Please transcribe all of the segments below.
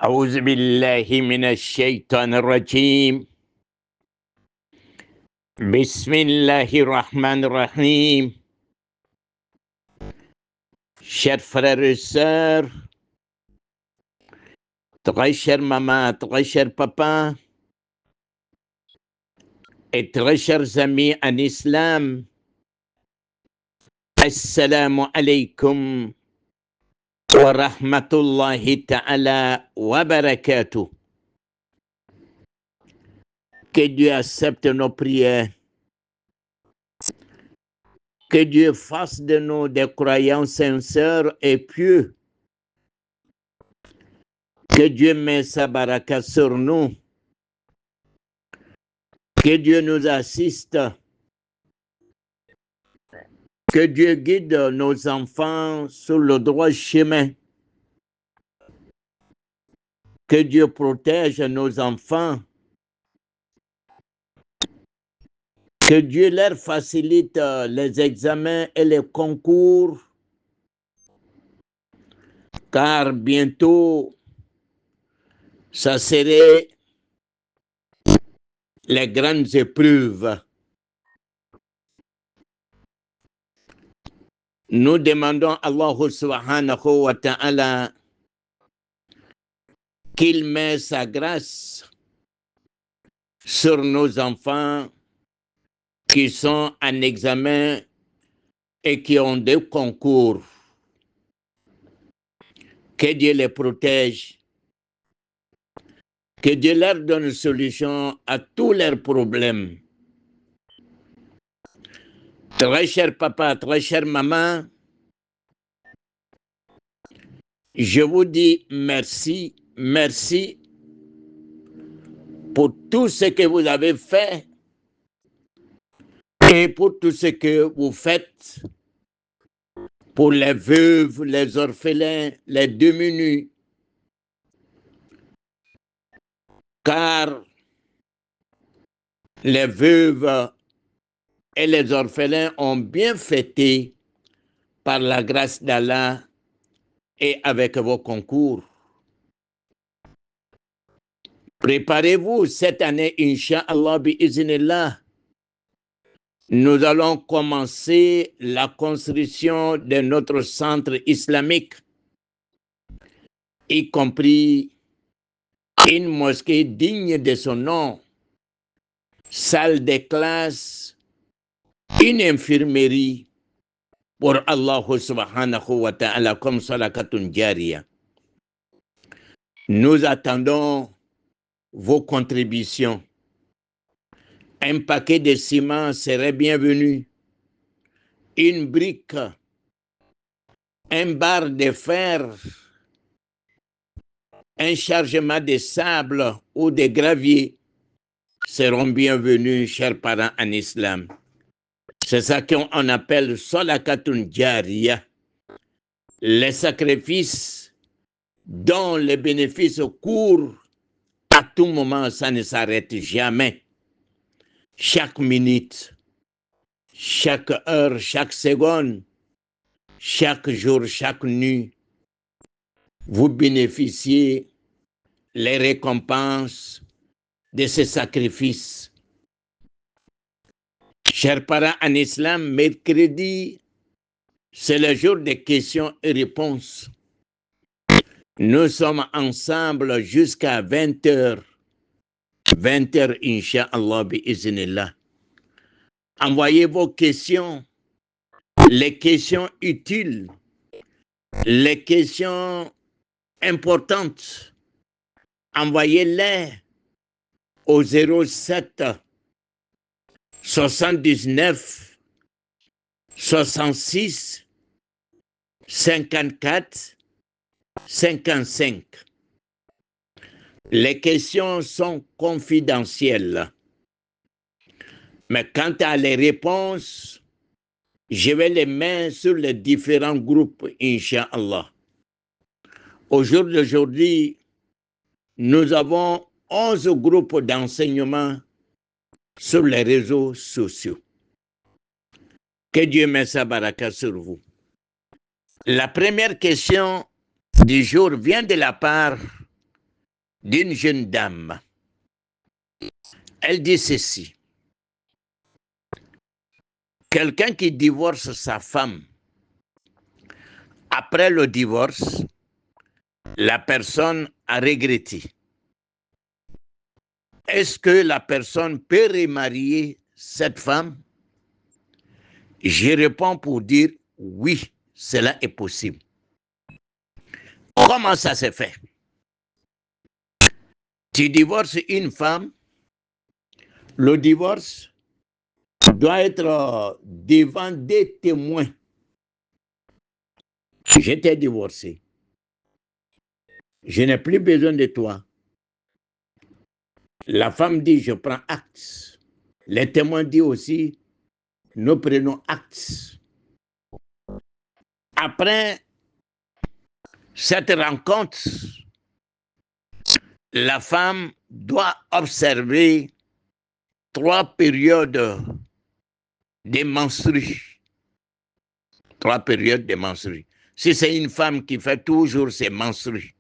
أعوذ بالله من الشيطان الرجيم. بسم الله الرحمن الرحيم. Chers frères et sœurs, très chère maman, très cher papa, et très chers amis en islam, Assalamu alaikum wa rahmatullahi ta'ala wa barakatuh. Que Dieu accepte nos prières. Que Dieu fasse de nous des croyants sincères et pieux. Que Dieu mette sa baraka sur nous. Que Dieu nous assiste. Que Dieu guide nos enfants sur le droit chemin. Que Dieu protège nos enfants. Que Dieu leur facilite les examens et les concours. Car bientôt, ça serait les grandes épreuves. Nous demandons à Allah subhanahu wa ta'ala qu'il met sa grâce sur nos enfants qui sont en examen et qui ont des concours. Que Dieu les protège. Que Dieu leur donne une solution à tous leurs problèmes. Très cher papa, très chère maman, je vous dis merci, merci pour tout ce que vous avez fait et pour tout ce que vous faites pour les veuves, les orphelins, les démunis. Car les veuves et les orphelins ont bien fêté par la grâce d'Allah et avec vos concours. Préparez-vous cette année, Inch'Allah, bi'iznillah. Nous allons commencer la construction de notre centre islamique, y compris une mosquée digne de son nom, salle de classe, une infirmerie pour Allah subhanahu wa ta'ala comme sadaqatun jariya. Nous attendons vos contributions. Un paquet de ciment serait bienvenu. Une brique, un bar de fer, un chargement de sable ou de gravier seront bienvenus, chers parents en islam. C'est ça qu'on appelle sadaqatun jariya. Les sacrifices dont les bénéfices courent à tout moment, ça ne s'arrête jamais. Chaque minute, chaque heure, chaque seconde, chaque jour, chaque nuit, vous bénéficiez les récompenses de ces sacrifices. Chers parents en islam, mercredi, c'est le jour des questions et réponses. Nous sommes ensemble jusqu'à 20h. 20h, Inch'Allah, bi'iznillah. Envoyez vos questions, les questions utiles, les questions importantes. Envoyez-les au 07 79 66 54 55. Les questions sont confidentielles. Mais quant à les réponses, je vais les mettre sur les différents groupes, Inch'Allah. Au jour d'aujourd'hui, nous avons 11 groupes d'enseignement sur les réseaux sociaux. Que Dieu mette sa baraka sur vous. La première question du jour vient de la part d'une jeune dame. Elle dit ceci. Quelqu'un qui divorce sa femme, après le divorce, la personne a regretté. Est-ce que la personne peut remarier cette femme? Je réponds pour dire oui, cela est possible. Comment ça se fait? Tu divorces une femme, le divorce doit être devant des témoins. Je t'ai divorcé. Je n'ai plus besoin de toi. La femme dit, je prends acte. Les témoins disent aussi, nous prenons acte. Après cette rencontre, la femme doit observer 3 périodes de menstrues. 3 périodes de menstrues. Si c'est une femme qui fait toujours ses menstrues,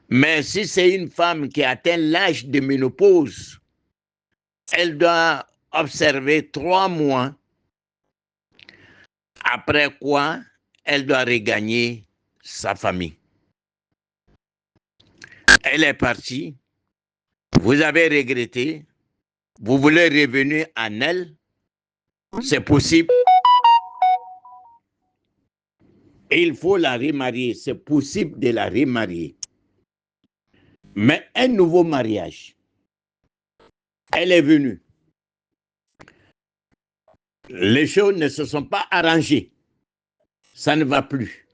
mais si c'est une femme qui atteint l'âge de ménopause, elle doit observer 3 mois, après quoi elle doit regagner sa famille. Elle est partie, vous avez regretté, vous voulez revenir en elle, c'est possible. Et il faut la remarier, c'est possible de la remarier. Mais un nouveau mariage, elle est venue. Les choses ne se sont pas arrangées. Ça ne va plus.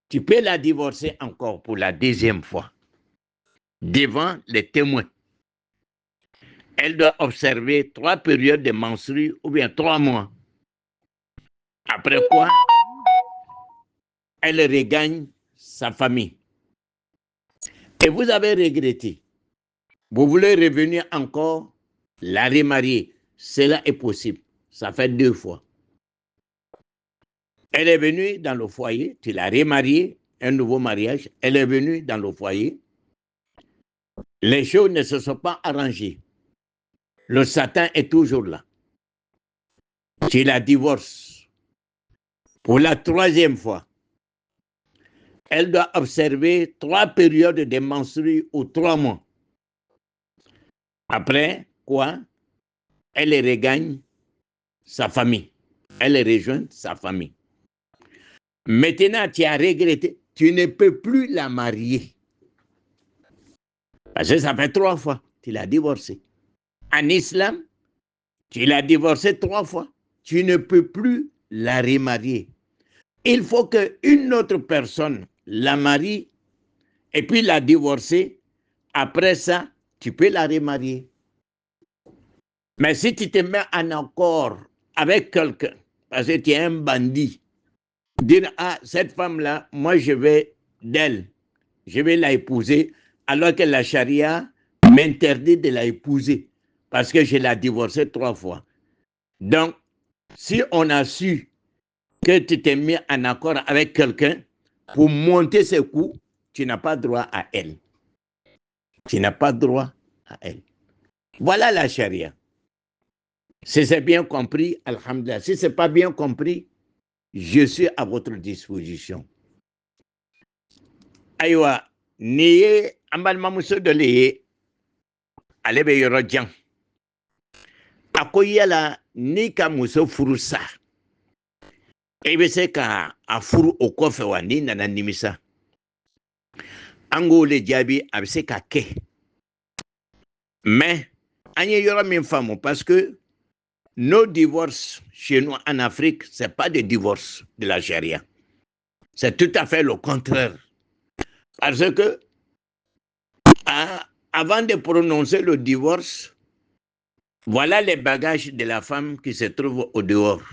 Tu peux la divorcer encore pour la 2e fois, devant les témoins. Elle doit observer 3 périodes de menstrues ou bien 3 mois. Après quoi, elle regagne sa famille. Et vous avez regretté. Vous voulez revenir encore, la remarier. Cela est possible. Ça fait 2 fois. Elle est venue dans le foyer, tu l'as remariée, un nouveau mariage. Elle est venue dans le foyer. Les choses ne se sont pas arrangées. Le Satan est toujours là. Tu la divorces. Pour la 3e fois, elle doit observer 3 périodes de menstrues ou 3 mois. Après quoi, elle regagne sa famille. Elle rejoint sa famille. Maintenant, tu as regretté. Tu ne peux plus la marier. Parce que ça fait 3 fois. Tu l'as divorcée. En islam, tu l'as divorcée 3 fois. Tu ne peux plus la remarier. Il faut qu'une autre personne la marie et puis la divorcer. Après ça, tu peux la remarier. Mais si tu te mets en accord avec quelqu'un, parce que tu es un bandit, dire, ah, cette femme-là, moi je vais d'elle, je vais la épouser, alors que la charia m'interdit de la épouser, parce que je l'ai divorcée 3 fois. Donc, si on a su que tu t'es mis en accord avec quelqu'un pour monter ses coups, tu n'as pas droit à elle. Tu n'as pas droit à elle. Voilà la charia. Si c'est bien compris, alhamdulillah. Si ce n'est pas bien compris, je suis à votre disposition. Aïwa, niye ambalmamuso de liye, alebe yorojan. Akoyala ni ka muso furu sa. Ebe se ka a furu o kofe wa ni nana nimisa. Ango le diabi abse ka ke. Mais, anye yoro min famo parce que nos divorces chez nous en Afrique, ce n'est pas des divorces de la charia. C'est tout à fait le contraire. Parce que avant de prononcer le divorce, voilà les bagages de la femme qui se trouvent au dehors.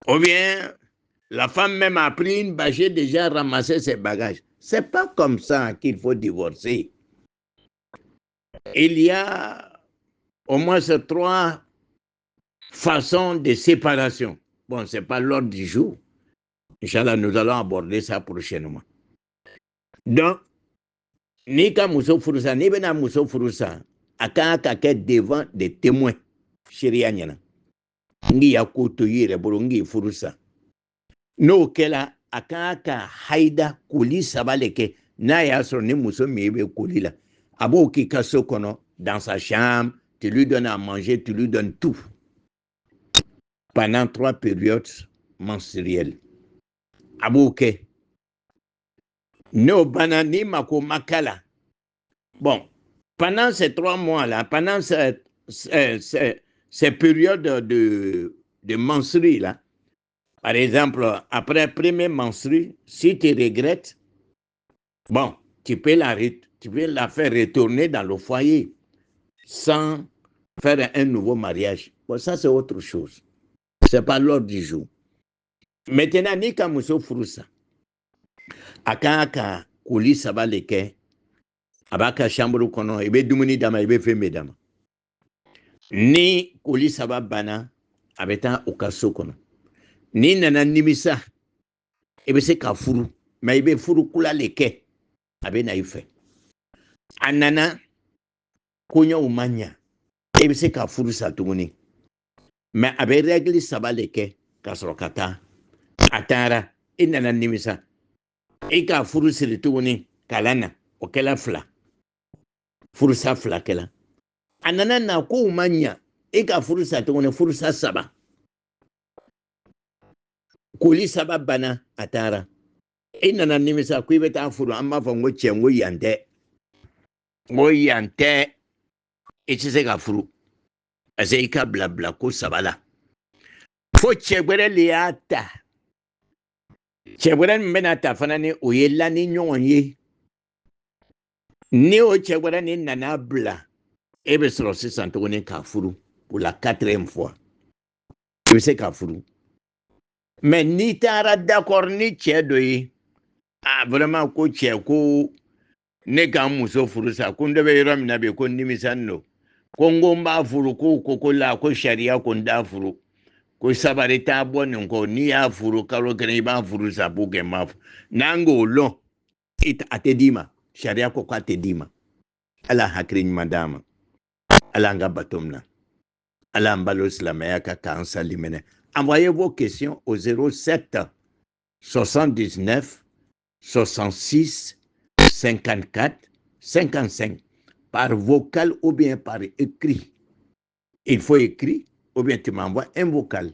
Ou bien, la femme même a pris une bâche déjà ramassé ses bagages. Ce n'est pas comme ça qu'il faut divorcer. Il y a au moins 3 façons de séparation. Bon, ce n'est pas l'ordre du jour. Inch'Allah, nous allons aborder ça prochainement. Donc, Ni ka muso furusa, ni bena muso furusa, a kan ka kɛ devant des témoins. Sharia ɲɛna. Ngi ya ko to i yɛrɛ bolo, ngi furusa. N'o kɛla, a kan ka haida koli 3 le kɛ. N'a y'a sɔrɔ ni muso min bɛ koli la, a b'o k'i ka so kɔnɔ, dans sa chambre, tu lui donnes à manger, tu lui donnes tout. Pendant 3 périodes menstruelles. A b'o kɛ. N'o banna ni mako makala. Bon, pendant ces 3 mois-là, pendant ces périodes de menstrues là, par exemple, après premier menstru, si tu regrettes, bon, tu peux la faire retourner dans le foyer sans faire un nouveau mariage. Bon, ça c'est autre chose. C'est pas l'ordre du jour. Maintenant, ni ka muso furusa, a kan ka koli 3 le kɛ, a b'a ka chambre kɔnɔ, i bɛ dumuni d'a ma, i bɛ fɛn bɛɛ d'a ma. Ni koli 3 banna, a bɛ taa o ka so kɔnɔ. Ni nana nimisa, i bɛ se ka furu, mais i bɛ furu kula le kɛ, a bɛ na i fɛ. A nana, koɲɛw ma ɲa, i bɛ se ka furu sa tuguni. Mais a bɛ règle 3 le kɛ ka sɔrɔ ka taa. A taara, i nana nimisa, i ka furu siri tuguni, kalan na, o kɛla 2. Furusa 2 kɛla. A nana na kow ma ɲa, i ka furu sa tuguni, furusa 3. Koli 3 banna, a taara. I nana nimisa ko i bɛ taa furu, an b'a fɔ n ko cɛ, n ko yan tɛ. N ko yan tɛ, i tɛ se ka furu. Parce que i ka bila ko 3 la. Fo cɛ wɛrɛ le y'a ta. Cɛ wɛrɛ min bɛna ta fana ni o ye la ni ɲɔgɔn ye. Ni o cɛ wɛrɛ ni nana bila, e bɛ sɔrɔ sisan tuguni k'a furu pour la 4e fois. I bɛ se ka furu. Mais n'i taara d'accord ni cɛ dɔ ye, vraiment ko cɛ ko ne ka muso furu sa, ko n dɔ bɛ yɔrɔ min na bi ko nimisani don. Ko n ko n b'a furu, ko la ko sariya ko n t'a furu. Ko sabari t'a bɔ nin kɔ, n'i y'a furu kalo 1 i b'a furu sa pour que n b'a furu. N'an k'o lɔn, a tɛ d'i ma. Sariya ko k'a tɛ d'i ma. Ala hakili ɲuman d'a ma. Ala an ka bato minɛ. Ala an balo silamɛya kan k'an sali minɛ. Envoyez vos questions au 07 79 66 54 55 par vocal ou bien par écrit. Il faut écrire ou bien tu m'envoies un vocal.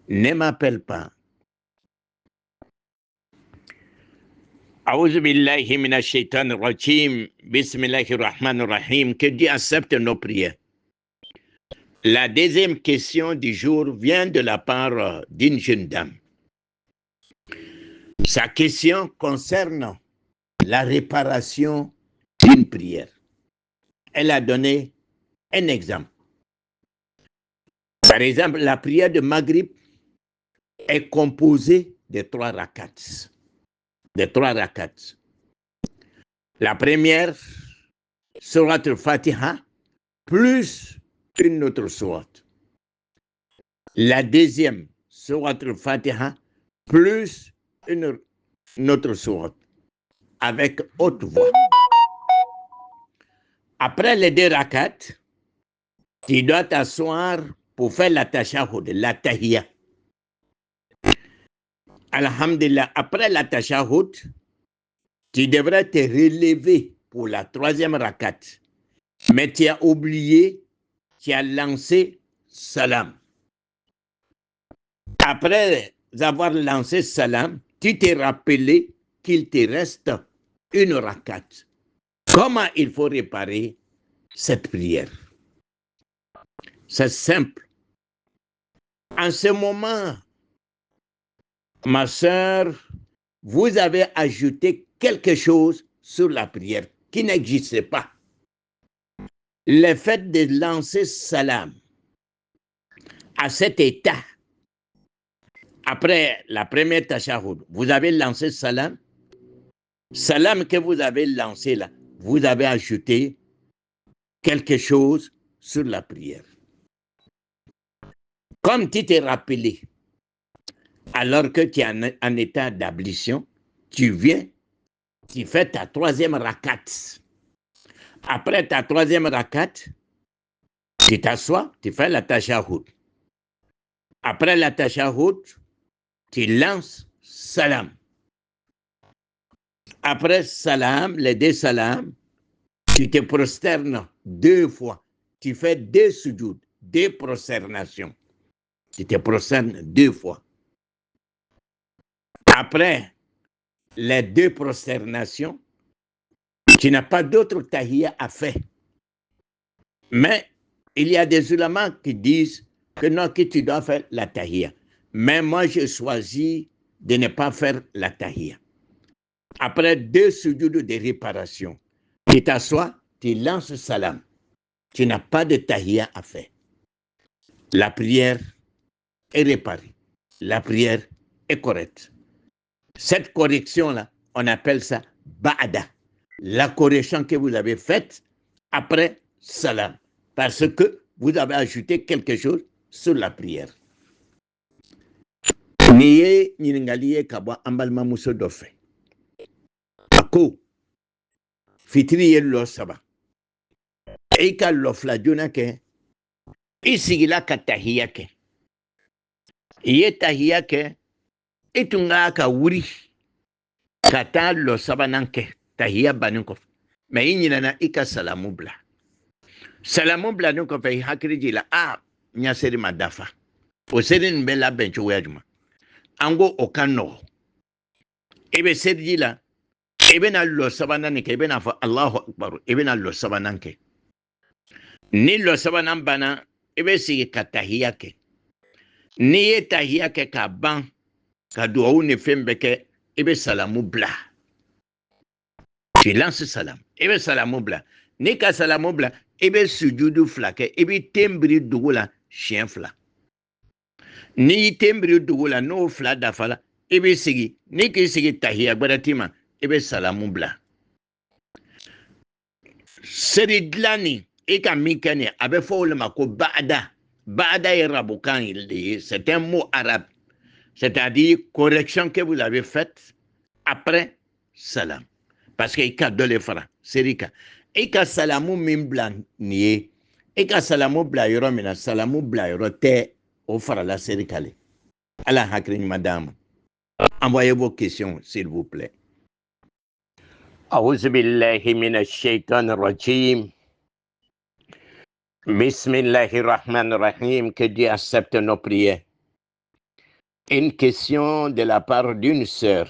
Ne m'appelle pas. A'udhu billahi minash shaitanir rajim. Bismillahir rahmanir rahim. Que Dieu accepte nos prières. La deuxième question du jour vient de la part d'une jeune dame. Sa question concerne la réparation d'une prière. Elle a donné un exemple. Par exemple, la prière de Maghrib est composée de 3 rakats. La première, Surat al-Fatiha, plus une autre sourate. La deuxième, Surat al-Fatiha, plus une autre sourate, avec haute voix. Après les 2 rakats, tu dois t'asseoir pour faire la tashahhud, la tahiyya. Alhamdulillah, après la tashahhud, tu devrais te relever pour la 3e rakat. Mais tu as oublié, tu as lancé salam. Après avoir lancé salam, tu t'es rappelé qu'il te reste une rakat. Comment il faut réparer cette prière? C'est simple. En ce moment, ma sœur, vous avez ajouté quelque chose sur la prière qui n'existait pas. Le fait de lancer salam à cet état, après la première tashahhud, vous avez lancé salam. Salam que vous avez lancé là, vous avez ajouté quelque chose sur la prière. Comme tu t'es rappelé, alors que tu es en état d'ablution, tu viens, tu fais ta troisième rakat. Après ta troisième rakat, tu t'assois, tu fais la tashahhud. Après la tashahhud, tu lances salam. Après salam, les deux salams, tu te prosternes 2 fois. Tu fais 2 sujouds, 2 prosternations. Tu te prosternes 2 fois. Après les 2 prosternations, tu n'as pas d'autre tahiyya à faire. Mais il y a des ulamas qui disent que non, que tu dois faire la tahiyya. Mais moi, je choisis de ne pas faire la tahiyya. Après 2 sujouds de réparation, tu t'assois, tu lances salam. Tu n'as pas de tahiyya à faire. La prière est réparée. La prière est correcte. Cette correction-là, on appelle ça ba'da. La correction que vous avez faite après salam. Parce que vous avez ajouté quelque chose sur la prière. Niye nyiningaliye kabwa ambalma muso dofe. Ako fitri ye lo saba. Eika lo flajuna ke isigila ka tahiyya ke. Iye tahiyya ke itunga ka wuri kata lo saba nanke tahiyya banuko. Mais inyina ika salamu bla. Salamu bla nuko fe hakriji la nyaseri madafa. O serin bela bencho wajuma. Ango okano. Ebe serji la ebe na lo saba nanke ebe na fa Allahu akbar ebe na lo saba nanke. Ni lo saba nambana ebe sigi ka tahiyya ke. Ni ye tahiyya ke ka ban ka duwawu ne fembe ke ebe salamu bla. Tu lances salam. Ebe salamu bla. Ni ka salamu bla ebe sujudu flake ebe tembri dugula chien fla. Ni tembri dugula no fla dafala ebe sigi ni ki sigi tahiyya gbaratima ebe salamu bla. Seri dlani eka mikane abe fawle mako ba'da. Ba'da est rabokan, c'est un mot arabe. C'est-à-dire correction que vous avez faite après salam. Parce que ika dole fara, serika. Ika salamu min blan niye. Ika salamu bla yoro mina, salamu bla yoro te o fara la serikale. Allah hakrin madame. Envoyez vos questions, s'il vous plaît. A'udhu billahi minash shaitanir rajim. Bismillahirrahmanirrahim, que Dieu accepte nos prières. Une question de la part d'une sœur.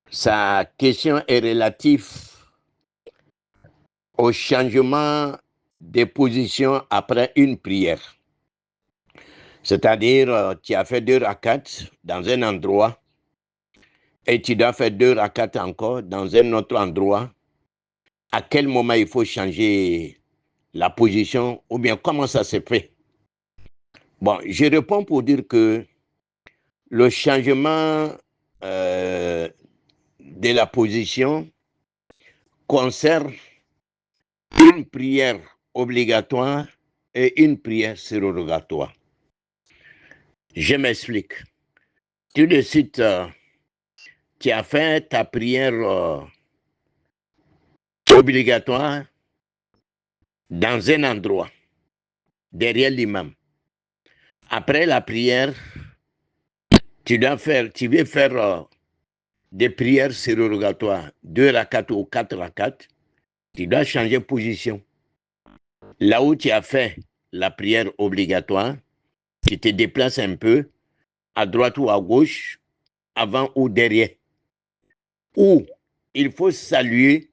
Sa question est relative au changement de position après une prière. C'est-à-dire, tu as fait 2 rakats dans un endroit et tu dois faire 2 rakats encore dans un autre endroit. À quel moment il faut changer la position ou bien comment ça se fait? Bon, je réponds pour dire que le changement de la position concerne une prière obligatoire et une prière surrogatoire. Je m'explique. Tout de suite, tu as fait ta prière obligatoire dans un endroit, derrière l'imam. Après la prière, tu veux faire des prières surrogatoires, 2 rakats ou 4 rakats, tu dois changer position. Là où tu as fait la prière obligatoire, tu te déplaces un peu, à droite ou à gauche, avant ou derrière. Ou il faut saluer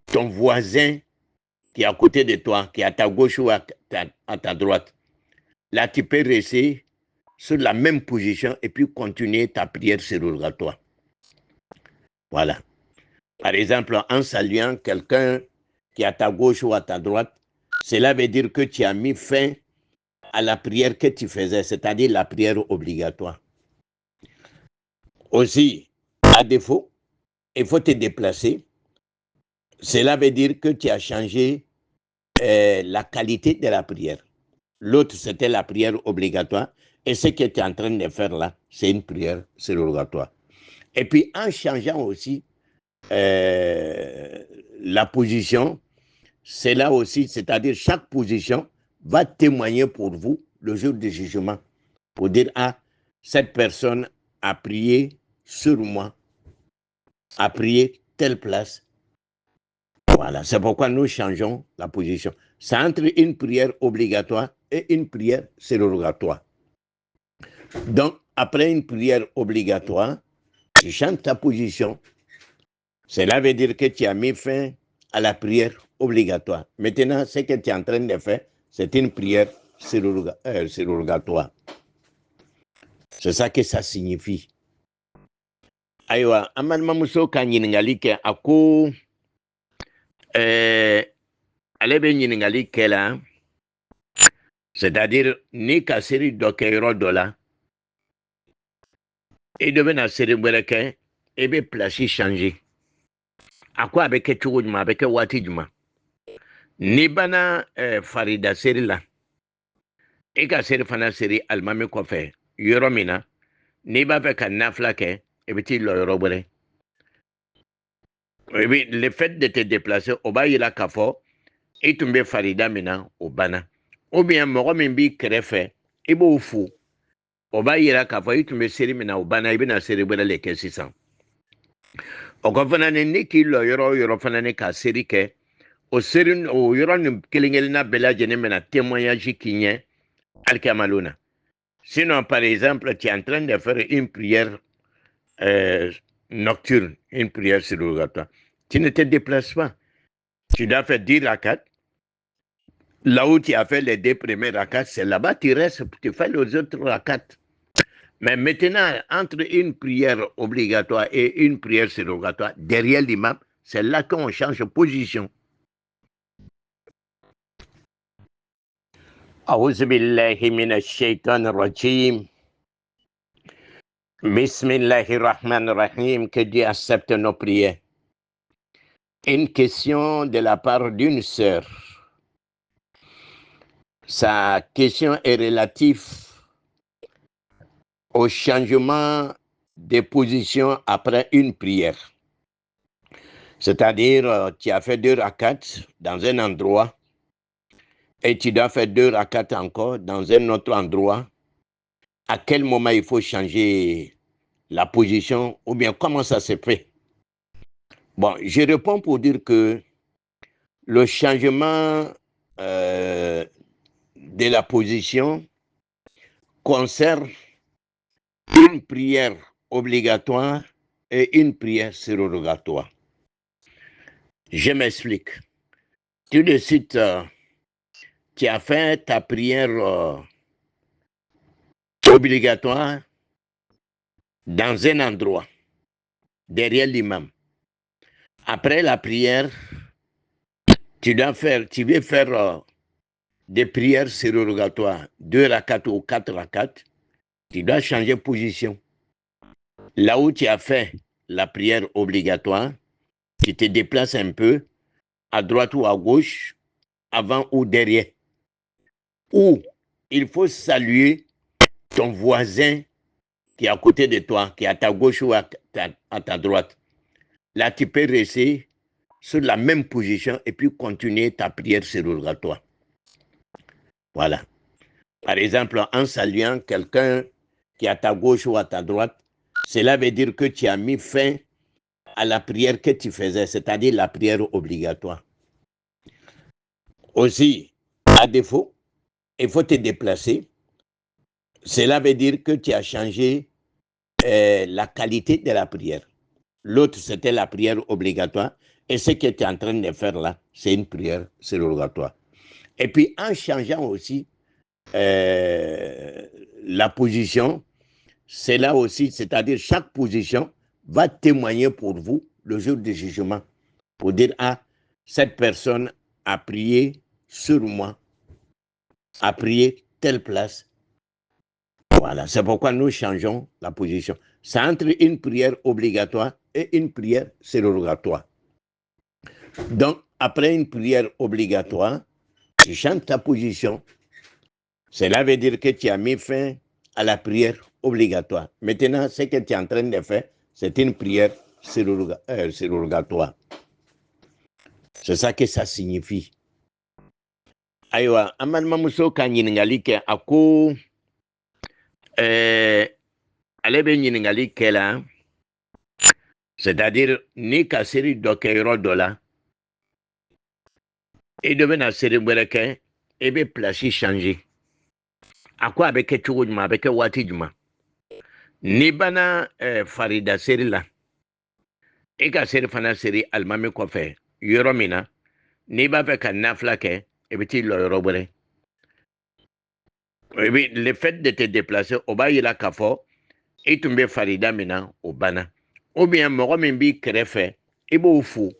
ton voisin qui est à côté de toi, qui est à ta gauche ou à ta droite. Là, tu peux rester sur la même position et puis continuer ta prière surrogatoire. Voilà. Par exemple, en saluant quelqu'un qui est à ta gauche ou à ta droite, cela veut dire que tu as mis fin à la prière que tu faisais, c'est-à-dire la prière obligatoire. Aussi, à défaut, il faut te déplacer. Cela veut dire que tu as changé la qualité de la prière. L'autre, c'était la prière obligatoire. Et ce que tu es en train de faire là, c'est une prière surrogatoire. Et puis, en changeant aussi la position, c'est là aussi, c'est-à-dire chaque position va témoigner pour vous le jour du jugement, pour dire, ah, cette personne a prié sur moi, a prié telle place. Voilà, c'est pourquoi nous changeons la position. C'est entre une prière obligatoire et une prière sérogatoire. Donc, après une prière obligatoire, tu changes ta position. Cela veut dire que tu as mis fin à la prière obligatoire. Maintenant, ce que tu es en train de faire, c'est une prière sérogatoire. C'est ça que ça signifie. Aywa, aman mamuso ka ɲiningali kɛ a ko ale bɛ ɲiningali kɛ la, c'est-à-dire ni ka seri dɔ kɛ yɔrɔ dɔ la, i dɔ bɛna seri wɛrɛ kɛ, i bɛ plasi changer. A ko a bɛ kɛ cogo jumɛn, a bɛ kɛ waati jumɛn? Ni bana farida seri la, i ka seri fana seri alimami kɔfɛ yɔrɔ min na, n'i b'a fɛ ka nafila kɛ, i bɛ t'i lɔ yɔrɔ wɛrɛ. Le fait de te déplacer, o b'a yira k'a fɔ i tun bɛ farida min na, o banna. Ou bien mɔgɔ min b'i kɛrɛfɛ, i b'o fo. O b'a yira k'a fɔ i tun bɛ seri min na, o banna, i bɛna seri wɛrɛ le kɛ sisan. O kɔ fana ni k'i lɔ yɔrɔ o yɔrɔ fana ni ka seri kɛ, o yɔrɔ nin kelen-kelenna bɛɛ lajɛlen bɛna témoignage k'i ɲɛ alikiyama na. Sinon, par exemple, tu es en train de faire une prière nocturne, une prière surrogatoire. Tu ne te déplaces pas. Tu dois faire 10 rakats. Là où tu as fait les 2 premiers rakats, c'est là-bas tu restes, tu fais les autres rakats. Mais maintenant, entre une prière obligatoire et une prière surrogatoire, derrière l'imam, c'est là qu'on change de position. أعوذ بالله من الشيطان الرجيم. Bismillahirrahmanirrahim, que Dieu accepte nos prières. Une question de la part d'une sœur. Sa question est relative au changement de position après une prière. C'est-à-dire, tu as fait 2 rakats dans un endroit et tu dois faire 2 rakats encore dans un autre endroit. À quel moment il faut changer la position ou bien comment ça se fait? Bon, je réponds pour dire que le changement de la position concerne une prière obligatoire et une prière surrogatoire. Je m'explique. Tout de suite, tu as fait ta prière obligatoire dans un endroit, derrière l'imam. Après la prière, tu veux faire des prières surrogatoires, 2 rakats ou 4 rakats, tu dois changer de position. Là où tu as fait la prière obligatoire, tu te déplaces un peu, à droite ou à gauche, avant ou derrière. Ou il faut saluer ton voisin qui est à côté de toi, qui est à ta gauche ou à ta droite. Là, tu peux rester sur la même position et puis continuer ta prière surrogatoire. Voilà. Par exemple, en saluant quelqu'un qui est à ta gauche ou à ta droite, cela veut dire que tu as mis fin à la prière que tu faisais, c'est-à-dire la prière obligatoire. Aussi, à défaut, il faut te déplacer. Cela veut dire que tu as changé la qualité de la prière. L'autre, c'était la prière obligatoire. Et ce que tu es en train de faire là, c'est une prière surrogatoire. Et puis, en changeant aussi la position, c'est là aussi, c'est-à-dire chaque position va témoigner pour vous le jour du jugement. Pour dire, ah, cette personne a prié sur moi, a prié telle place. Voilà, c'est pourquoi nous changeons la position. C'est entre une prière obligatoire et une prière surrogatoire. Donc, après une prière obligatoire, tu changes ta position. Cela veut dire que tu as mis fin à la prière obligatoire. Maintenant, ce que tu es en train de faire, c'est une prière surrogatoire. C'est ça que ça signifie. Aïwa, Aman Muso Kanyiningali ke ako alebe nyiningali ke la, c'est-à-dire ni ka seri doke yoro dola, et devait na seri bereke, et be placi changer. À quoi avec Chougoudma, avec Watidjuma? Ni bana Farida seri la, et ka seri fana seri almame ko fe, yoromina, ni ba fe ka nafla ke, et biti lo yorobere. Oui, le fait de te déplacer, au bas il a kafo, et tu me Farida mina au bana. Ou bien moro mimbi krefe, et beau fou.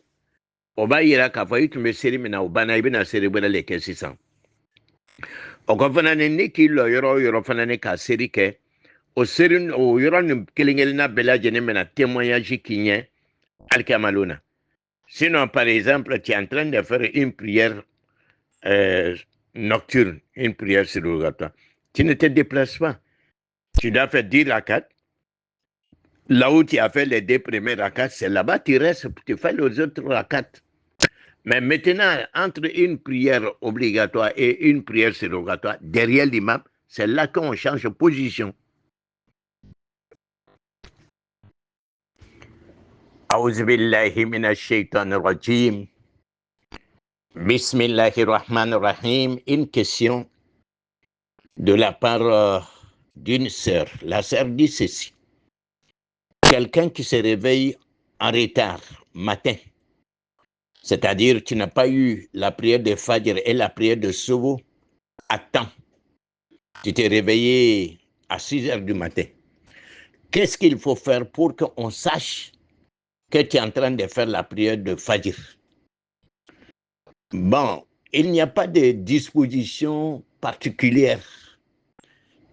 Au bas il a kafo, et tu me seri mina au bana, et bien seri bere les 600. Au konfanane ni ki lo yoro fanane ka seri ke, au seri au yoro ni kilingelina bela jene mena témoignage qui nye alkamaluna. Sinon, par exemple, tu es en train de faire une prière nocturne, une prière surrogatoire. Tu ne te déplaces pas. Tu dois faire 10 rakats. Là où tu as fait les 2 premiers rakats, c'est là-bas tu restes, tu fais les autres rakats. Mais maintenant, entre une prière obligatoire et une prière surrogatoire, derrière l'imam, c'est là qu'on change de position. أعوذ بالله من الشيطان الرجيم. بسم الله الرحمن الرحيم. Une question de la part d'une sœur. La sœur dit ceci. Quelqu'un qui se réveille en retard, matin, c'est-à-dire tu n'as pas eu la prière de Fajr et la prière de Sobo à temps. Tu t'es réveillé à 6 heures du matin. Qu'est-ce qu'il faut faire pour qu'on sache que tu es en train de faire la prière de Fajr? Bon, il n'y a pas de disposition particulière.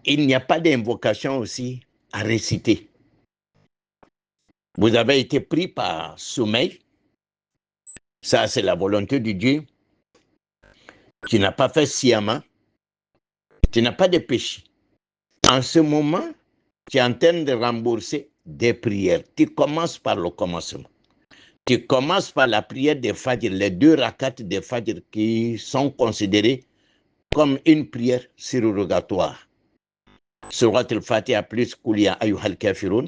Il n'y a pas d'invocation aussi à réciter. Vous avez été pris par sommeil. Ça, c'est la volonté de Dieu. Tu n'as pas fait sciemment. Tu n'as pas de péché. En ce moment, tu es en train de rembourser des prières. Tu commences par le commencement. Tu commences par la prière des Fajr, les 2 rakats des Fajr qui sont considérés comme une prière surrogatoire. Surat al-Fatiha plus Kul ya ayyuhal kafirun.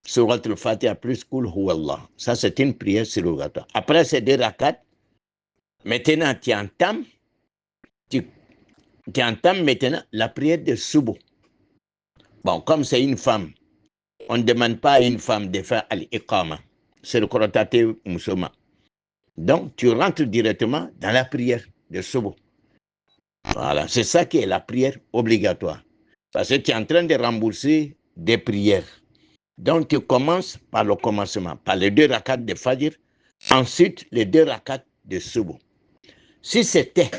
Surat al-Fatiha plus Kul huwallah. Ça, c'est une prière surrogatoire. Après ces 2 rakats, maintenant, tu entames maintenant la prière de Subo. Bon, comme c'est une femme, on ne demande pas à une femme de faire al-Iqama. C'est le connotatif musulman. Donc, tu rentres directement dans la prière de Subo. Voilà, c'est ça qui est la prière obligatoire. Parce que tu es en train de rembourser des prières. Donc, tu commences par le commencement, par les 2 rakats de Fajr, ensuite les 2 rakats de Subo. Si c'était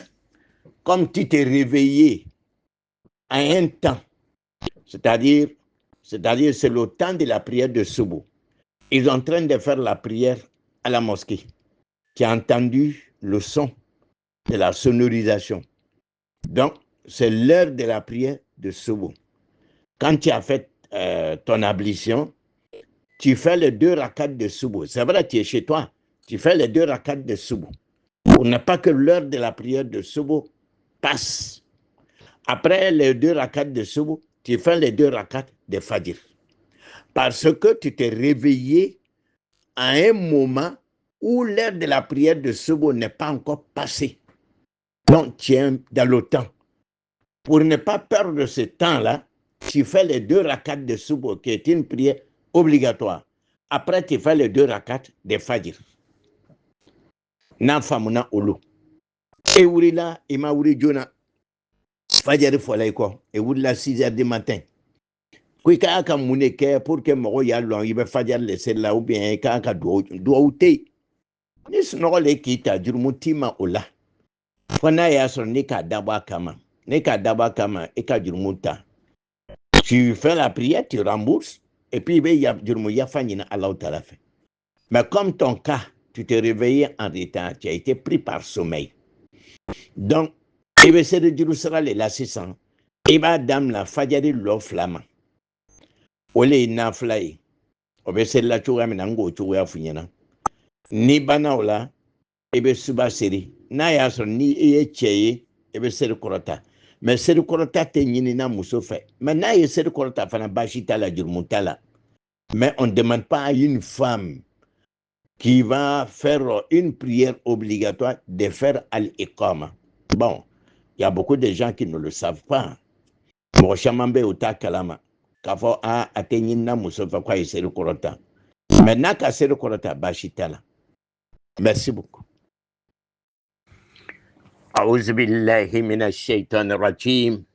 comme tu t'es réveillé à un temps, c'est-à-dire c'est le temps de la prière de Subo, ils sont en train de faire la prière à la mosquée. Tu as entendu le son de la sonorisation. Donc, c'est l'heure de la prière de Subo. Quand tu as fait ton ablution, tu fais les 2 rakats de Subo. C'est vrai, tu es chez toi. Tu fais les 2 rakats de Subo. Pour ne pas que l'heure de la prière de Subo passe. Après les 2 rakats de Subo, tu fais les 2 rakats de Fajr. Parce que tu t'es réveillé à un moment où l'heure de la prière de Subo n'est pas encore passée. Donc, tu es dans le temps. Pour ne pas perdre ce temps-là, tu fais les 2 rakats de Subo, qui est une prière obligatoire. Après, tu fais les 2 rakats de Fajr. N'afamuna olo. Et ourila, ima ouri jona. Fajr folay ko. Et ourila 6 heures du matin. Kui ka aka muneke pour que mogo ya long, il va Fajr laisser là ou bien ka aka doa outé. Ni snogo le kita jurumutima ola. Fana ya son ni ka daba kama. Ni ka daba kama e ka jurumuta. Tu fais la prière, tu rembourses, et puis il y a Allah Ta'ala fait. Mais comme ton cas, tu t'es réveillé en retard, tu as été pris par sommeil. Donc, il va se redire les la 600. Il va dame la fajari lo flama. Ole na flay. o be seri la cogoya min na n k'o cogoya f'u ɲɛna ni banna o la i be suba seri n'a y'a sɔrɔ ni i ye cɛ ye i be seri kɔrɔta mais seri kɔrɔta tɛ ɲinina muso fɛ mais n'a ye seri kɔrɔta fana baasi t'a la jurumu t'a la mais on ne demande pas à une femme qui va faire une prière obligatoire de faire al-iqama. Bon, il y a beaucoup de gens qui ne le savent pas. Mɔgɔ caman bɛ u t'a kalama k'a fɔ a tɛ ɲinina muso fɛ k'a ye seri kɔrɔta mais n'a ka seri kɔrɔta baasi t'a la. Merci beaucoup. أعوذ بالله من الشيطان الرجيم.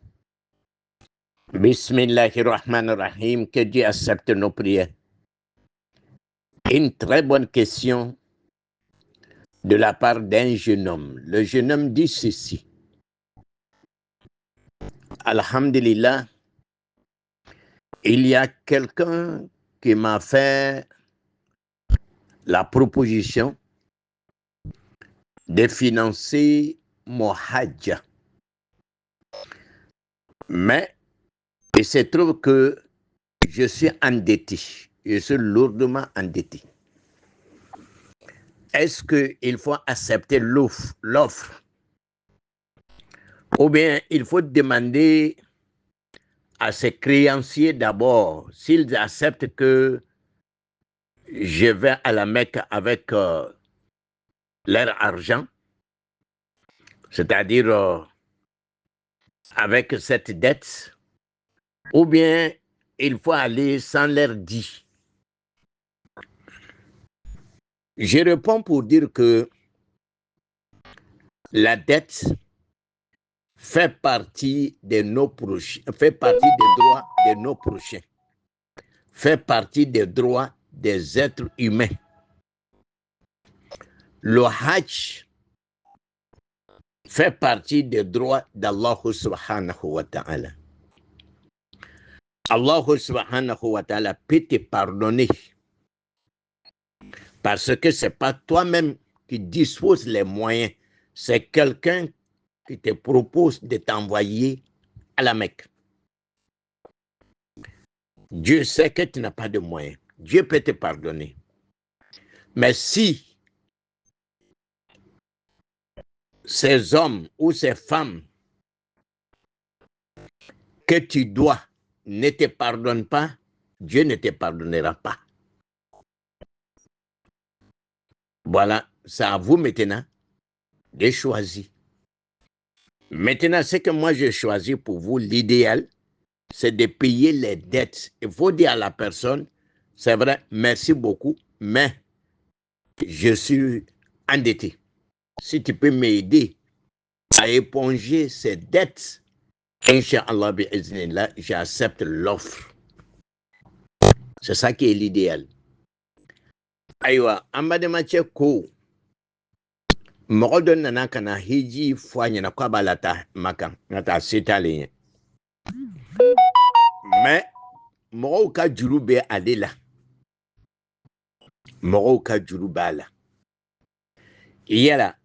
بسم الله الرحمن الرحيم. Que Dieu accepte nos prières. Une très bonne question de la part d'un jeune homme. Le jeune homme dit ceci. Alhamdulillah, il y a quelqu'un qui m'a fait la proposition de financer mon hajj. Mais il se trouve que je suis endetté. Je suis lourdement endetté. Est-ce qu'il faut accepter l'offre? Ou bien il faut demander à ses créanciers d'abord s'ils acceptent que je vais à la Mecque avec leur argent, c'est-à-dire avec cette dette, ou bien il faut aller sans leur dire. Je réponds pour dire que la dette fait partie de nos prochains, fait partie des droits de nos prochains, fait partie des droits des êtres humains. Le Hajj fait partie des droits d'Allah subhanahu wa ta'ala. Allah subhanahu wa ta'ala peut te pardonner parce que ce n'est pas toi-même qui dispose les moyens, c'est quelqu'un qui te propose de t'envoyer à la Mecque. Dieu sait que tu n'as pas de moyens. Dieu peut te pardonner. Mais si ces hommes ou ces femmes que tu dois ne te pardonnent pas, Dieu ne te pardonnera pas. Voilà, c'est à vous maintenant de choisir. Maintenant, ce que moi j'ai choisi pour vous, l'idéal, c'est de payer les dettes. Il faut dire à la personne, c'est vrai, merci beaucoup, mais je suis endetté. Si tu peux m'aider à éponger ces dettes, Inch'Allah bi'iznillah, j'accepte l'offre. C'est ça qui est l'idéal. Aywa, ambadema ko mɔgɔ dɔ nana ka na hiji fɔ a ɲɛna k'a b'a la taa Maka nka taa se t'ale ɲɛ mais mɔgɔw ka juru bɛ ale la mɔgɔw ka juru b'a la yala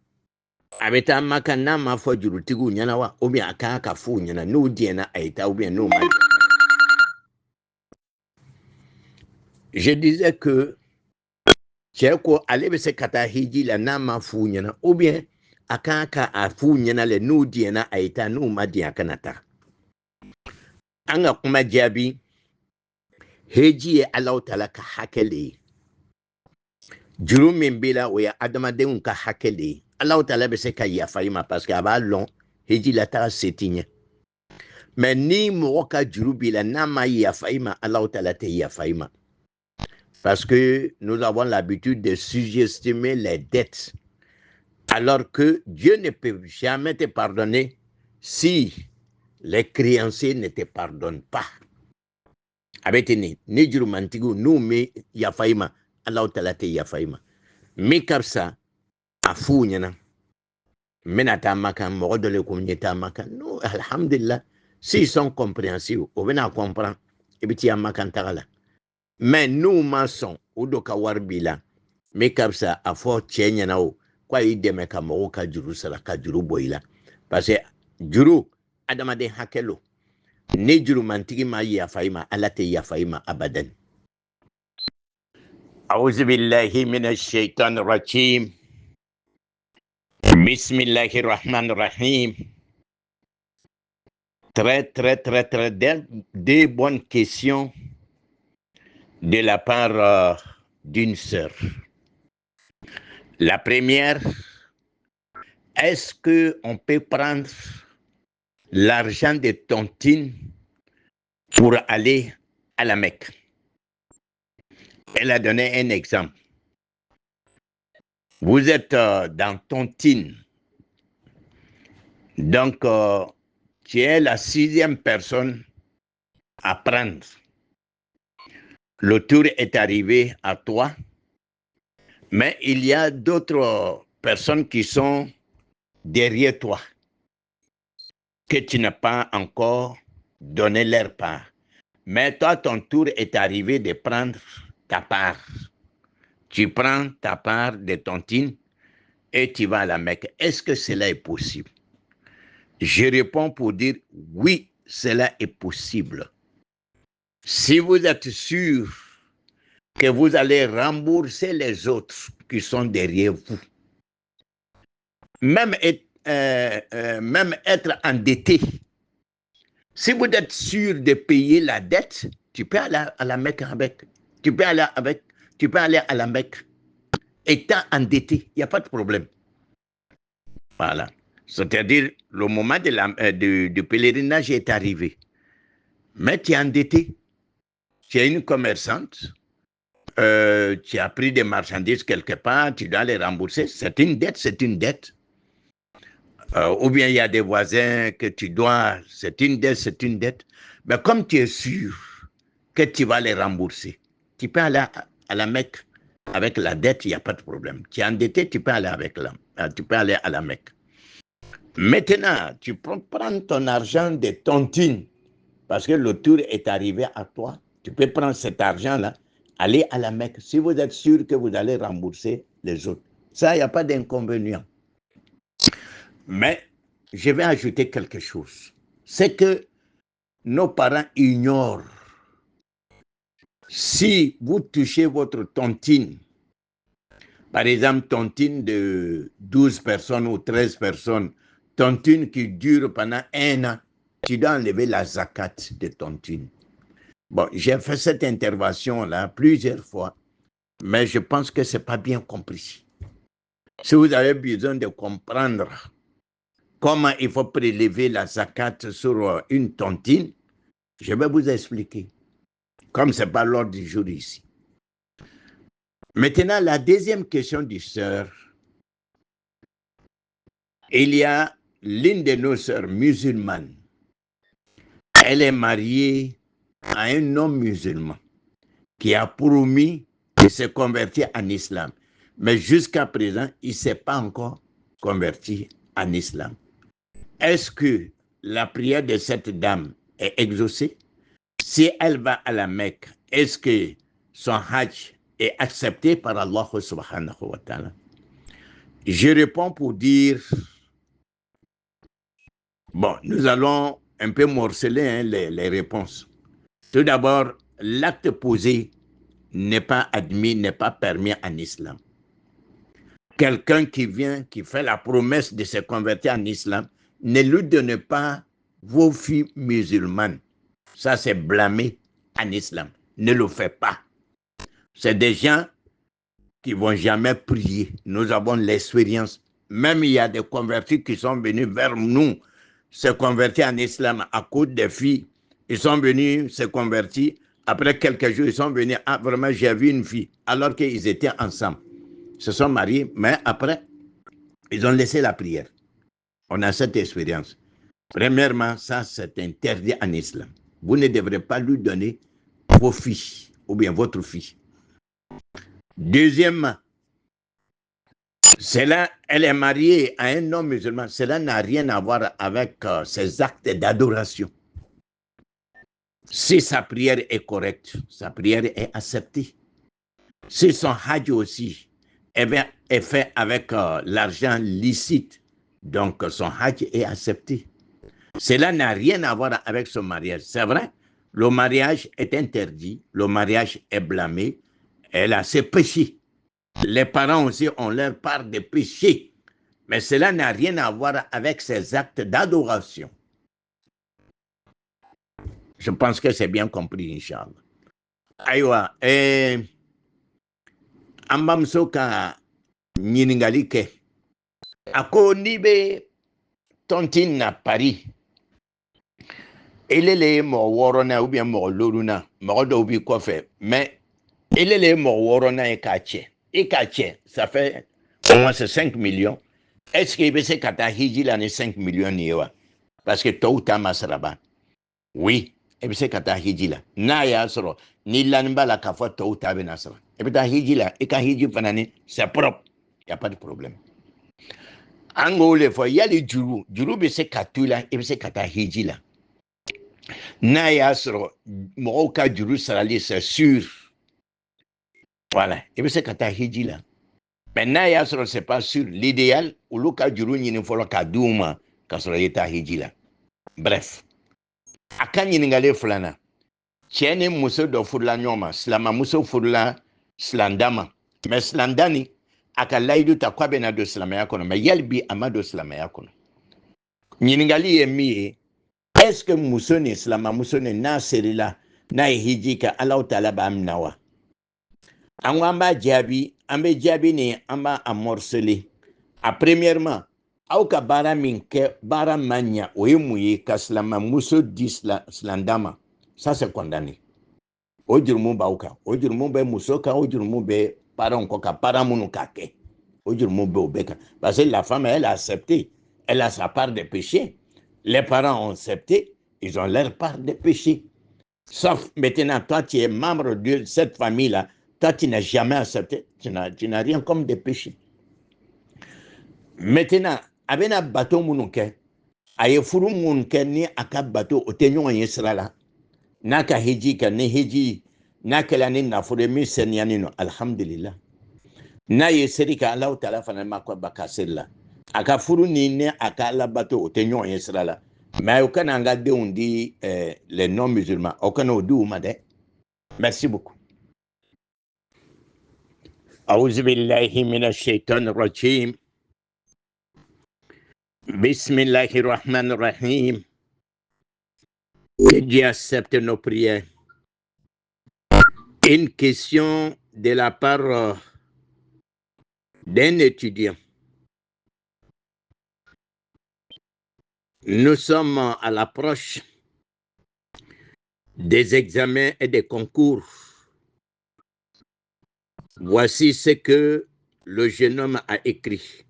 a bɛ taa Maka n'a ma fɔ jurutigiw ɲɛna wa ou bien a kan ka f'u ɲɛna n'u diɲɛna a ye taa ou bien n'u ma diɲɛ. Je disais que cɛ ko ale bɛ se ka taa hiji la n'a ma f'u ɲɛna ou bien a kan ka a f'u ɲɛna le n'u diɲɛna a ye taa n'u ma diɲɛ a kana taa. An ka kuma jaabi hiji ye Alahu Taala ka hakɛ le ye. Juru min b'i la o ye adamadenw ka hakɛ le ye. Alahu Taala bɛ se ka yafa i ma parce que a b'a lɔn hiji la taga se t'i ɲɛ. Mais ni mɔgɔ ka juru b'i la n'a ma yafa i ma Alahu Taala tɛ yafa i ma. Parce que nous avons l'habitude de sous-estimer les dettes. Alors que Dieu ne peut jamais te pardonner si les créanciers ne te pardonnent pas. Abetini, ni jurumantigu, nous me yafaima, Allah Ta'ala te yafaima. Mi kapsa, afu nyana. Menata maka, morodole kumnyeta maka. Non, alhamdulillah, s'ils sont compréhensifs, on va comprendre. Et puis, il makantagala. Mais nous, maçons, ou doka warbila, mi kapsa, afo tchenyana ou, kwa ideme ka moro ka juru sala, ka juru boila. Parce que, juru, adamade hakelo. Ni juru mantigi ma yafaima, ala te yafaima abadan. أعوذ بالله من الشيطان الرجيم. بسم الله الرحمن الرحيم. Très, deux bonnes questions de la part d'une sœur. La première, est-ce qu'on peut prendre l'argent de tontine pour aller à la Mecque? Elle a donné un exemple. Vous êtes dans tontine. Donc, tu es la 6e personne à prendre. Le tour est arrivé à toi, mais il y a d'autres personnes qui sont derrière toi, que tu n'as pas encore donné leur part. Mais toi, ton tour est arrivé de prendre ta part. Tu prends ta part de tontine et tu vas à la Mecque. Est-ce que cela est possible? Je réponds pour dire oui, cela est possible. Si vous êtes sûr que vous allez rembourser les autres qui sont derrière vous, même être endetté, si vous êtes sûr de payer la dette, tu peux aller à la Mecque avec. Tu peux aller à la Mecque. Étant endetté, il n'y a pas de problème. Voilà. C'est-à-dire, le moment du pèlerinage est arrivé. Mais tu es endetté. Tu es une commerçante. Tu as pris des marchandises quelque part, tu dois les rembourser. C'est une dette, c'est une dette. Ou bien il y a des voisins que tu dois, c'est une dette, c'est une dette. Mais comme tu es sûr que tu vas les rembourser, tu peux aller à la Mecque avec la dette, il n'y a pas de problème. Tu es endetté, tu peux aller tu peux aller à la Mecque. Maintenant, tu prends ton argent de tontine parce que le tour est arrivé à toi. Tu peux prendre cet argent-là, aller à la Mecque si vous êtes sûr que vous allez rembourser les autres. Ça, il n'y a pas d'inconvénient. Mais je vais ajouter quelque chose. C'est que nos parents ignorent. Si vous touchez votre tontine, par exemple, tontine de 12 personnes ou 13 personnes, tontine qui dure pendant 1 an, tu dois enlever la zakat de tontine. Bon, j'ai fait cette intervention-là plusieurs fois, mais je pense que ce n'est pas bien compris. Si vous avez besoin de comprendre comment il faut prélever la zakat sur une tontine, je vais vous expliquer, comme ce n'est pas l'ordre du jour ici. Maintenant, la deuxième question du sœur, il y a l'une de nos sœurs musulmanes. Elle est mariée à un homme musulman qui a promis de se convertir en islam. Mais jusqu'à présent, il ne s'est pas encore converti en islam. Est-ce que la prière de cette dame est exaucée? Si elle va à la Mecque, est-ce que son hajj est accepté par Allah subhanahu wa ta'ala? Je réponds pour dire, bon, nous allons un peu morceler les réponses. Tout d'abord, l'acte posé n'est pas admis, n'est pas permis en islam. Quelqu'un qui vient, qui fait la promesse de se convertir en islam, ne lui donne pas vos filles musulmanes. Ça, c'est blâmé en islam. Ne le faites pas. C'est des gens qui ne vont jamais prier. Nous avons l'expérience. Même il y a des convertis qui sont venus vers nous se convertir en islam à cause des filles. Ils sont venus se convertir. Après quelques jours, ils sont venus. Ah, vraiment, j'ai vu une fille. Alors qu'ils étaient ensemble. Ils se sont mariés, mais après, ils ont laissé la prière. On a cette expérience. Premièrement, ça, c'est interdit en islam. Vous ne devrez pas lui donner vos filles ou bien votre fille. Deuxièmement, elle est mariée à un homme musulman. Cela n'a rien à voir avec ses actes d'adoration. Si sa prière est correcte, sa prière est acceptée. Si son hajj aussi est fait avec l'argent licite, donc son hajj est accepté. Cela n'a rien à voir avec son mariage. C'est vrai, le mariage est interdit, le mariage est blâmé, Elle a ses péchés. Les parents aussi ont leur part de péchés. Mais cela n'a rien à voir avec ses actes d'adoration. Je pense que c'est bien compris, Inch'Allah. Aïwa, Ambamso ka ɲininkali kɛ. A ko n'i bɛ tɔntin na Paris, ele le ye mɔgɔ wɔɔrɔnan ou bien mɔgɔ lorunan, mɔgɔ dɔw b'i kɔfɛ, mais ele le ye mɔgɔ wɔɔrɔnan ye k'a cɛ. I k'a cɛ, ça fait au moins 5 millions. Est-ce que i bɛ se ka taa hiji la ni 5 millions nin ye wa? Parce que tɔw ta ma sara ban. Oui, i bɛ se ka taa hiji la. N'a y'a sɔrɔ n'i lanin b'a la k'a fɔ tɔw ta bɛ na sara. I bɛ taa hiji la, i ka hiji fana ni c'est propre. Il n'y a pas de problème. An k'o le fɔ yali juru bɛ se ka to i la, i bɛ se ka taa hiji la. N'a y'a sɔrɔ mɔgɔw ka juru sarali c'est sûr. Voilà, i bɛ se ka taa hiji la. Mais n'a y'a sɔrɔ c'est pas sûr, l'idéal olu ka juru ɲini fɔlɔ k'a di u ma ka sɔrɔ i taa hiji la. Bref, a ka ɲininkali filanan, cɛ ni muso dɔ furula ɲɔgɔn ma, silamamuso furula silanda ma, mais silanda ni a ka layidu ta k'a bɛna don silamɛya kɔnɔ, mais yali bi a ma don silamɛya kɔnɔ. Ɲininkali ye min ye, est-ce que muso ni silamamuso ni n'a serila n'a ye hiji kɛ Alahu Taala b'a minɛ wa? An ko an b'a jaabi, an bɛ jaabi ni an b'a amorceler. A premièrement, aw ka baara min kɛ, baara ma ɲa, o ye mun ye ka silamamuso di silanda ma, ça c'est condamné. O jurumu b'aw kan, o jurumu bɛ muso kan, o jurumu bɛ parents kɔ ka parents minnu k'a kɛ, o jurumu bɛ o bɛɛ kan. Parce que la femme, elle a accepté, elle a sa part de péché. Les parents ont accepté, ils ont leur part de péché. Sauf maintenant, toi, tu es membre de cette famille-là, toi, tu n'as jamais accepté, tu n'as rien comme des péchés. Maintenant, a bɛna bateau minnu kɛ, a ye furu minnu kɛ ni a ka bateau o tɛ ɲɔgɔn ye sira la, n'a ka hiji kɛ ni hiji n'a kɛla ni nafolo ye min sɛniyani no, alhamdulillah. N'a ye seli kɛ Alahu Taala fana ma ko ba ka seli la. A ka furu ni a ka alabato o tɛ ɲɔgɔn ye sira la. Mais o kana an ka denw di les non musulmans, o kana o di u ma dɛ. Merci beaucoup. A'udhu billahi minash shaitanir rajim. Bismillahirrahmanirrahim. Que Dieu accepte nos prières. Une question de la part d'un étudiant. Nous sommes à l'approche des examens et des concours. Voici ce que le jeune homme a écrit.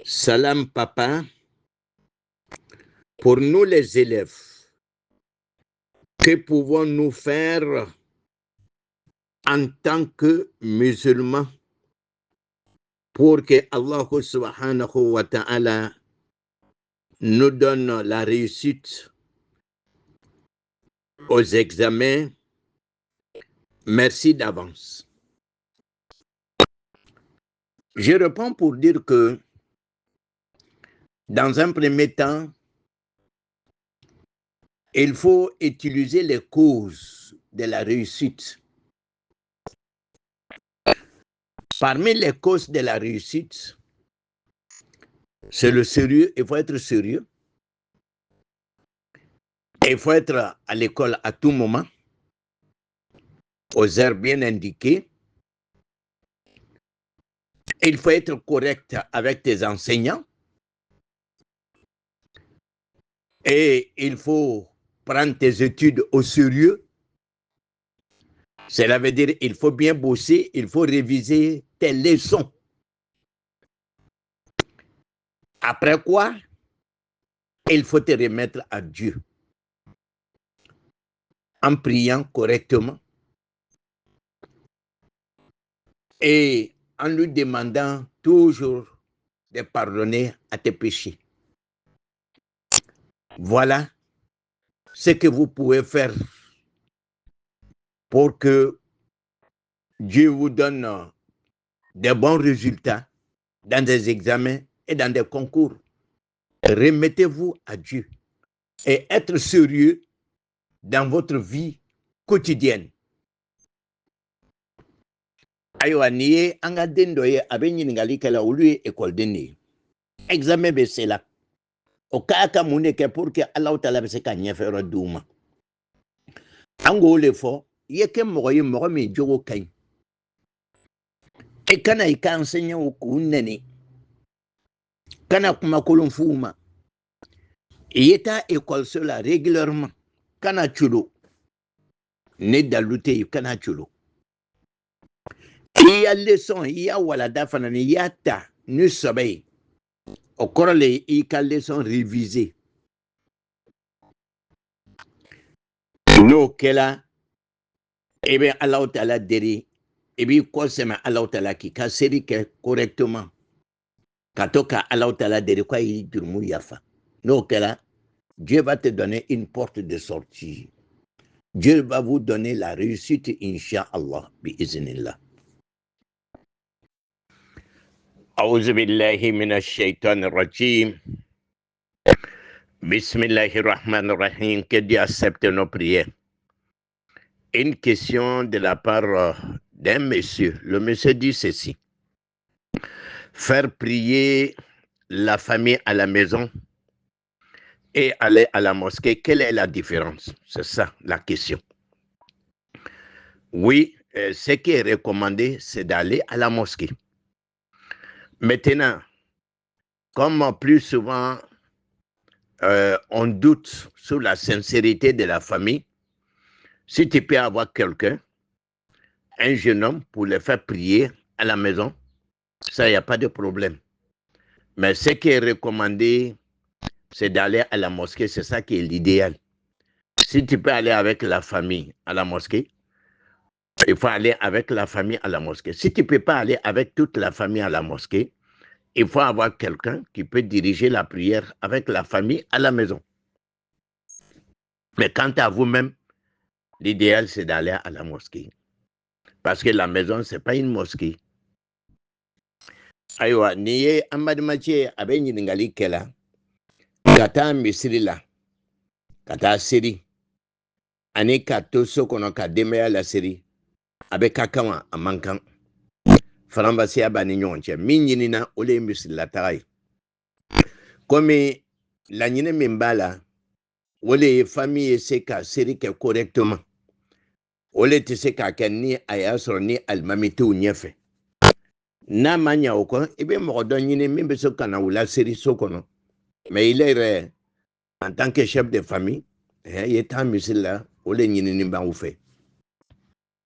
Salam papa, pour nous les élèves, que pouvons-nous faire en tant que musulmans pour que Allah subhanahu wa ta'ala nous donne la réussite aux examens? Merci d'avance. Je réponds pour dire que dans un premier temps, il faut utiliser les causes de la réussite. Parmi les causes de la réussite, c'est le sérieux. Il faut être sérieux. Il faut être à l'école à tout moment, aux heures bien indiquées. Il faut être correct avec tes enseignants. Et il faut prendre tes études au sérieux. Cela veut dire qu'il faut bien bosser, il faut réviser tes leçons. Après quoi, il faut te remettre à Dieu en priant correctement et en lui demandant toujours de pardonner à tes péchés. Voilà ce que vous pouvez faire pour que Dieu vous donne de bons résultats dans des examens et dans des concours. Remettez-vous à Dieu et être sérieux dans votre vie quotidienne. ayiwa n'i ye an ka den dɔ ye a bɛ ɲininkali kɛ la olu ye ekɔliden de ye examen bɛ se la o k'a ka mun de kɛ pour que Alahu Taala bɛ se ka ɲɛfɛyɔrɔ di u ma an k'o de fɔ i ye kɛ mɔgɔ ye mɔgɔ min jogo ka ɲi i kana i ka enseignant k'u nɛni kana kumakolon f'u ma i ye taa ekɔliso la régulièrement kana culo ne dalu tɛ yen kana culo i y'a leçon i y'a walada fana ni i y'a ta ni sɛbɛ ye o kɔrɔ le i ka leçon réviser n'o kɛla i bɛ Alahu Taala deli i b'i kɔsɛmɛ Alahu Taala k'i ka seli kɛ correctement ka to ka Alahu Taala deli k'a y'i jurumu yafa n'o kɛra Dieu va te donner une porte de sortie. Dieu va vous donner la réussite, Inch'Allah, bi-iznillah. A'udhu billahi minash shaitanir rajim. Bismillahirrahmanirrahim. Que Dieu accepte nos prières. Une question de la part d'un monsieur. Le monsieur dit ceci. Faire prier la famille à la maison et aller à la mosquée, quelle est la différence? C'est ça la question. Oui, ce qui est recommandé, c'est d'aller à la mosquée. Maintenant, comme plus souvent, on doute sur la sincérité de la famille, si tu peux avoir quelqu'un, un jeune homme, pour le faire prier à la maison, ça, il n'y a pas de problème. Mais ce qui est recommandé, c'est d'aller à la mosquée, c'est ça qui est l'idéal. Si tu peux aller avec la famille à la mosquée, il faut aller avec la famille à la mosquée. Si tu ne peux pas aller avec toute la famille à la mosquée, il faut avoir quelqu'un qui peut diriger la prière avec la famille à la maison. Mais quant à vous-même, l'idéal, c'est d'aller à la mosquée. Parce que la maison, ce n'est pas une mosquée. Aïwa, niye ambadmache abe nyiningali kela, kata misiri la, kata siri, ani kato sokono ka demaya la siri, abe kakawa amankan. Farambasi abani nyonche, min yinina ole misiri la taray. Comme la nyine mimbala, ole famille se ka siri ke correctement. Ole te se ka ni ayasro ni almamite ou nyefe. Na manya oko, ebe mordon yine mimbe so kana ou la siri sokono. Mais il est en tant que chef de famille, il est en misiri la, ole nyine nimba ou fait.